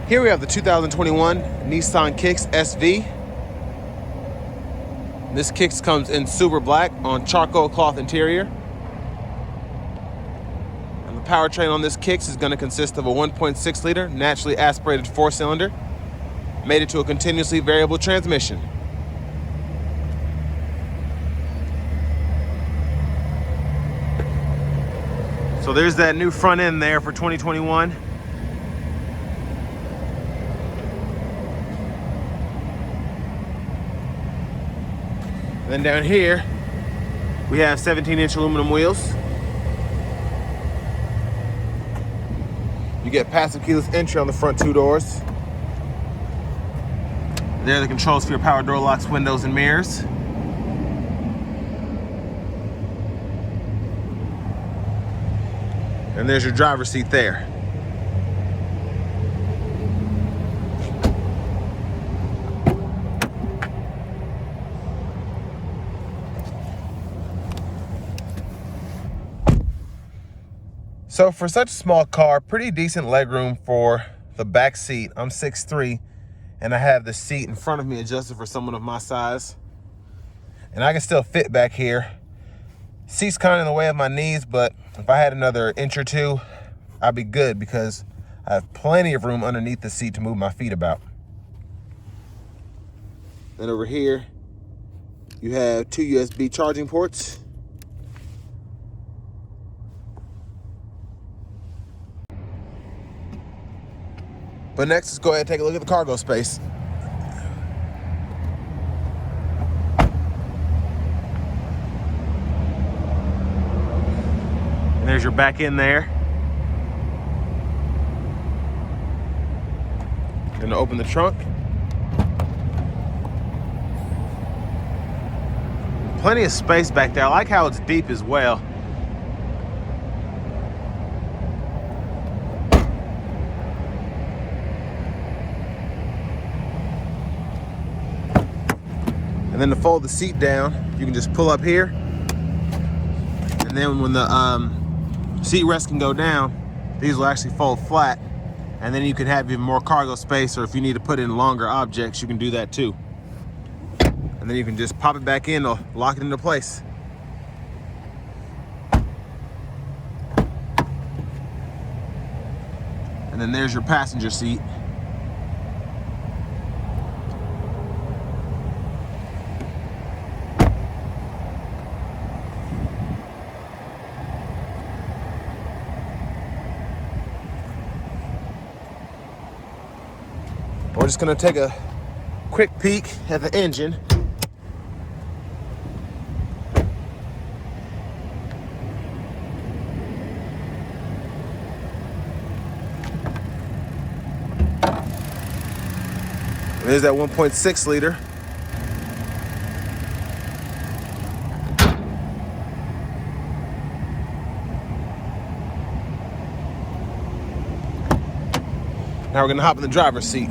Here we have the 2021 Nissan Kicks SV. This Kicks comes in super black on charcoal cloth interior. And the powertrain on this Kicks is going to consist of a 1.6 liter naturally aspirated 4-cylinder, mated to a continuously variable transmission. So there's that new front end there for 2021. And then down here, we have 17-inch aluminum wheels. You get passive keyless entry on the front two doors. There are the controls for your power door locks, windows, and mirrors. And there's your driver's seat there. So for such a small car, pretty decent legroom for the back seat. I'm 6'3", and I have the seat in front of me adjusted for someone of my size. And I can still fit back here. Seat's kind of in the way of my knees, but if I had another inch or two, I'd be good because I have plenty of room underneath the seat to move my feet about. Then over here, you have 2 USB charging ports. But next, let's go ahead and take a look at the cargo space. And there's your back end there. Gonna open the trunk. Plenty of space back there. I like how it's deep as well. And then to fold the seat down, you can just pull up here. And then when the seat rest can go down, these will actually fold flat. And then you can have even more cargo space, or if you need to put in longer objects, you can do that too. And then you can just pop it back in or lock it into place. And then there's your passenger seat. We're just gonna take a quick peek at the engine. There's that 1.6 liter. Now we're gonna hop in the driver's seat.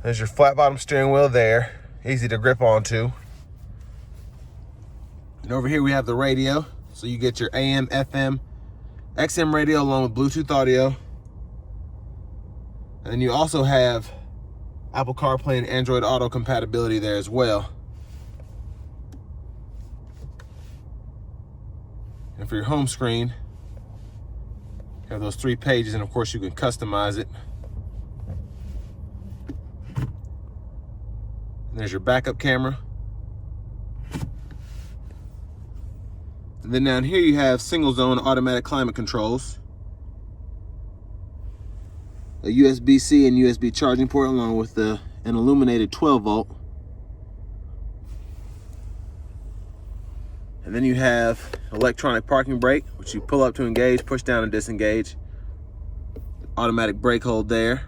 There's your flat bottom steering wheel there, easy to grip onto. And over here we have the radio. So you get your AM, FM, XM radio along with Bluetooth audio. And then you also have Apple CarPlay and Android Auto compatibility there as well. And for your home screen, you have those 3 pages, and of course you can customize it. There's your backup camera. And then down here you have single zone automatic climate controls, a USB-C and USB charging port along with an illuminated 12 volt. And then you have electronic parking brake, which you pull up to engage, push down and disengage. Automatic brake hold there.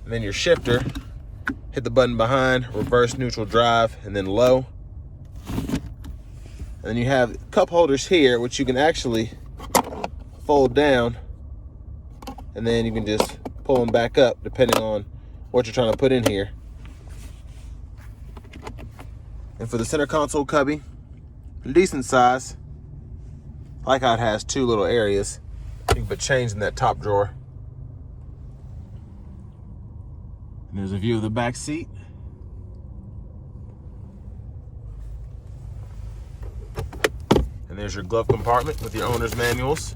And then your shifter. Hit the button behind, reverse, neutral, drive, and then low. And then you have cup holders here, which you can actually fold down, and then you can just pull them back up depending on what you're trying to put in here. And for the center console cubby, decent size. I like how it has 2 little areas can put change in that top drawer. And there's a view of the back seat. And there's your glove compartment with your owner's manuals.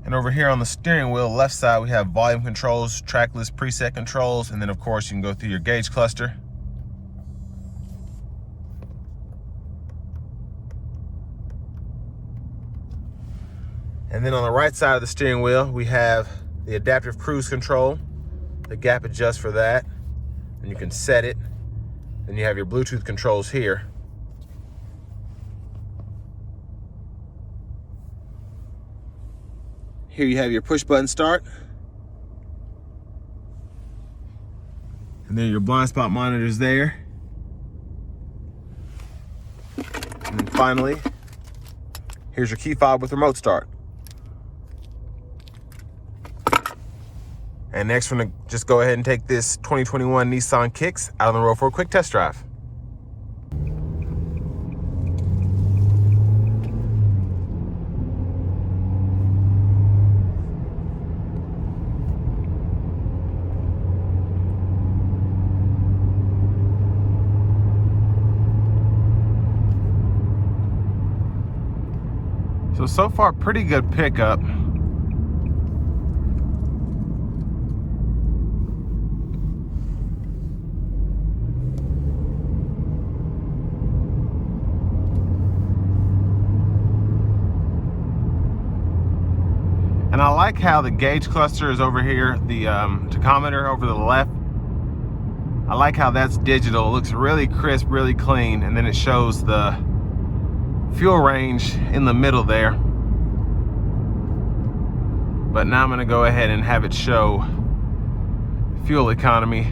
And over here on the steering wheel, left side, we have volume controls, track list preset controls, and then of course you can go through your gauge cluster. And then on the right side of the steering wheel, we have the adaptive cruise control, the gap adjust for that, and you can set it. Then you have your Bluetooth controls here. Here you have your push button start. And then your blind spot monitors there. And then finally, here's your key fob with remote start. And next, we're gonna just go ahead and take this 2021 Nissan Kicks out on the road for a quick test drive. So far, pretty good pickup. And I like how the gauge cluster is over here, the tachometer over to the left. I like how that's digital. It looks really crisp, really clean, and then it shows the fuel range in the middle there. But now I'm going to go ahead and have it show fuel economy.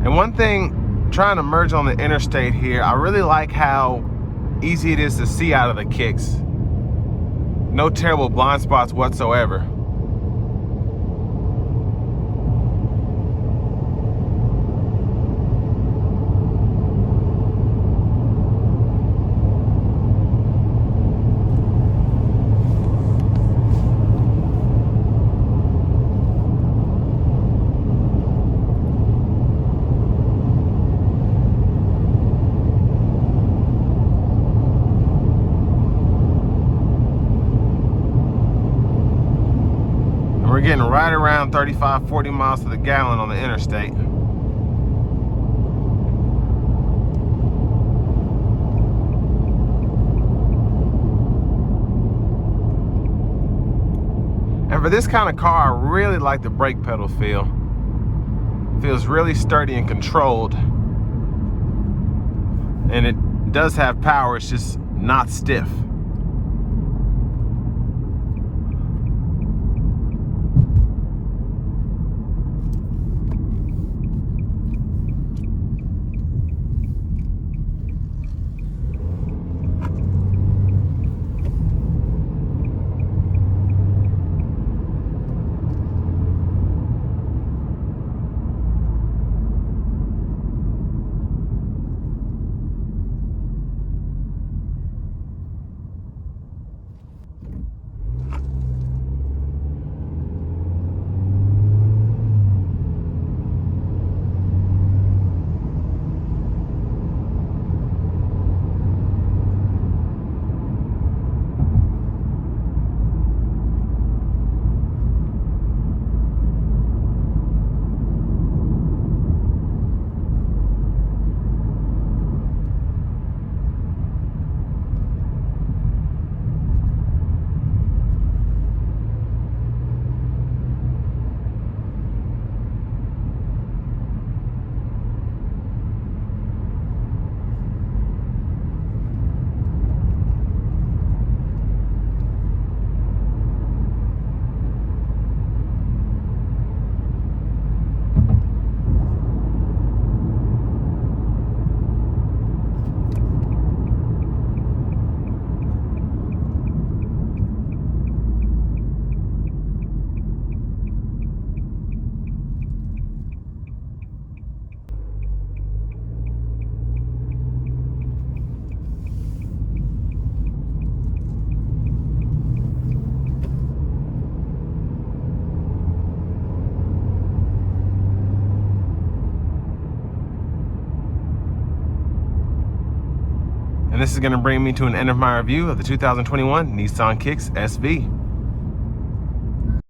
One thing, trying to merge on the interstate here, I really like how easy it is to see out of the Kicks. No terrible blind spots whatsoever. We're getting right around 35, 40 miles to the gallon on the interstate. And for this kind of car, I really like the brake pedal feel. Feels really sturdy and controlled. And it does have power, it's just not stiff. And this is going to bring me to an end of my review of the 2021 Nissan Kicks SV.